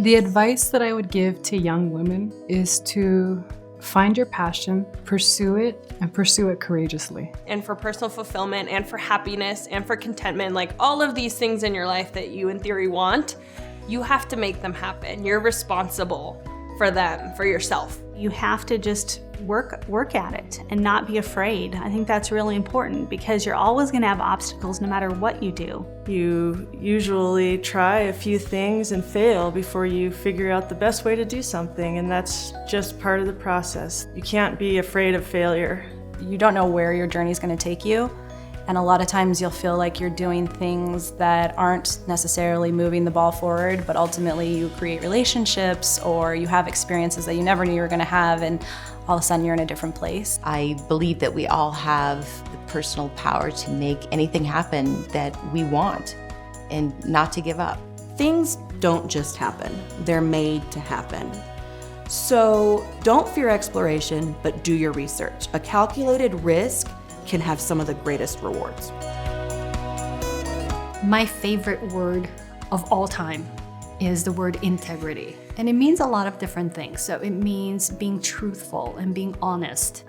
The advice that I would give to young women is to find your passion, pursue it, and pursue it courageously. And for personal fulfillment and for happiness and for contentment, like all of these things in your life that you in theory want, you have to make them happen. You're responsible for them, for yourself. You have to just work at it and not be afraid. I think that's really important because you're always going to have obstacles no matter what you do. You usually try a few things and fail before you figure out the best way to do something, and that's just part of the process. You can't be afraid of failure. You don't know where your journey is going to take you, and a lot of times you'll feel like you're doing things that aren't necessarily moving the ball forward, but ultimately you create relationships or you have experiences that you never knew you were going to have, and all of a sudden you're in a different place. I believe that we all have the personal power to make anything happen that we want and not to give up. Things don't just happen, they're made to happen. So don't fear exploration, but do your research. A calculated risk can have some of the greatest rewards. My favorite word of all time is the word integrity. And it means a lot of different things. So it means being truthful and being honest.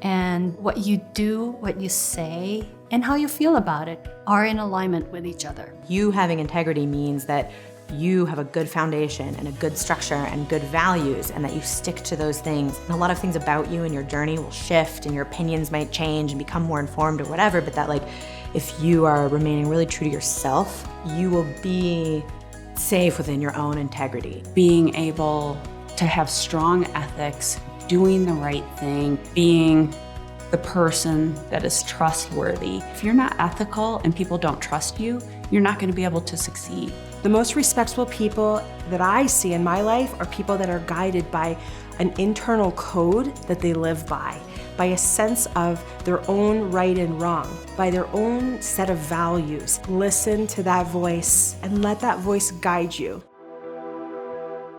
And what you do, what you say, and how you feel about it are in alignment with each other. You having integrity means that you have a good foundation and a good structure and good values, and that you stick to those things. And a lot of things about you and your journey will shift and your opinions might change and become more informed or whatever, but that like, if you are remaining really true to yourself, you will be safe within your own integrity. Being able to have strong ethics, doing the right thing, being the person that is trustworthy. If you're not ethical and people don't trust you, you're not going to be able to succeed. The most respectable people that I see in my life are people that are guided by an internal code that they live by a sense of their own right and wrong, by their own set of values. Listen to that voice and let that voice guide you.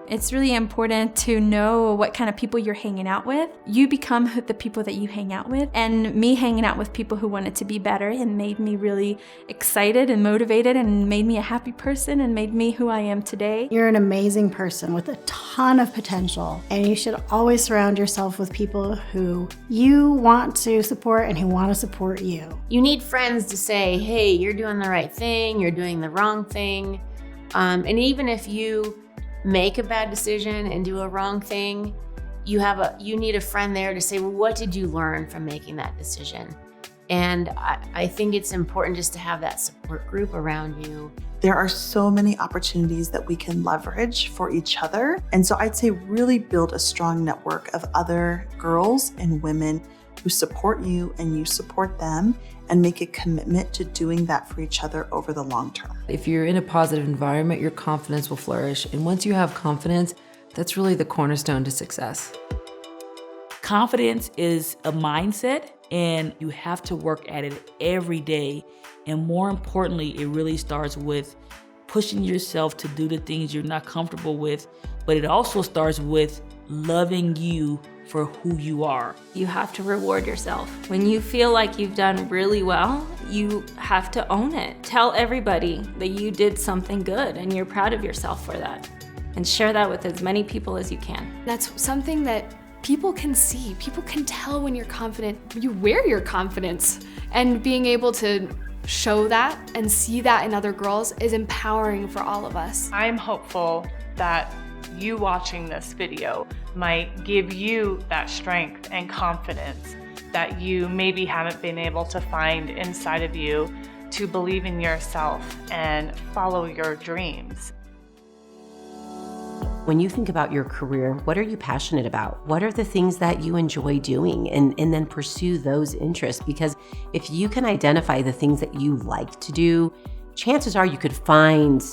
It's really important to know what kind of people you're hanging out with. You become the people that you hang out with. And me hanging out with people who wanted to be better and made me really excited and motivated and made me a happy person and made me who I am today. You're an amazing person with a ton of potential, and you should always surround yourself with people who you want to support and who want to support you. You need friends to say, hey, you're doing the right thing, you're doing the wrong thing. And even if you make a bad decision and do a wrong thing, you need a friend there to say, well, what did you learn from making that decision? And I think it's important just to have that support group around you. There are so many opportunities that we can leverage for each other. And so I'd say really build a strong network of other girls and women who support you and you support them, and make a commitment to doing that for each other over the long term. If you're in a positive environment, your confidence will flourish. And once you have confidence, that's really the cornerstone to success. Confidence is a mindset, and you have to work at it every day. And more importantly, it really starts with pushing yourself to do the things you're not comfortable with, but it also starts with loving you for who you are. You have to reward yourself. When you feel like you've done really well, you have to own it. Tell everybody that you did something good and you're proud of yourself for that. And share that with as many people as you can. That's something that people can see. People can tell when you're confident. You wear your confidence. And being able to show that and see that in other girls is empowering for all of us. I'm hopeful that you watching this video might give you that strength and confidence that you maybe haven't been able to find inside of you to believe in yourself and follow your dreams. When you think about your career, what are you passionate about? What are the things that you enjoy doing? And then pursue those interests, because if you can identify the things that you like to do, chances are you could find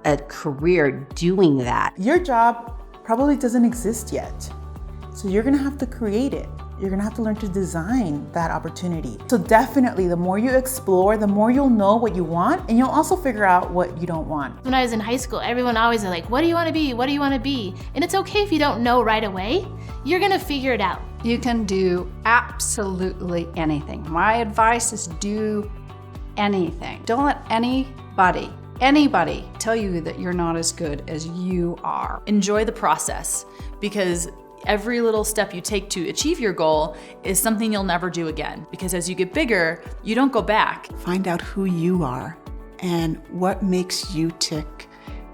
a career doing that. Your job probably doesn't exist yet. So you're gonna have to create it. You're gonna have to learn to design that opportunity. So definitely, the more you explore, the more you'll know what you want, and you'll also figure out what you don't want. When I was in high school, everyone always was like, what do you wanna be? What do you wanna be? And it's okay if you don't know right away. You're gonna figure it out. You can do absolutely anything. My advice is do anything. Don't let anybody anybody tell you that you're not as good as you are. Enjoy the process, because every little step you take to achieve your goal is something you'll never do again. Because as you get bigger, you don't go back. Find out who you are and what makes you tick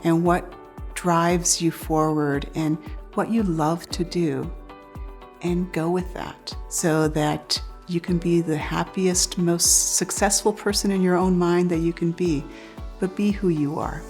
and what drives you forward and what you love to do, and go with that so that you can be the happiest, most successful person in your own mind that you can be. But be who you are.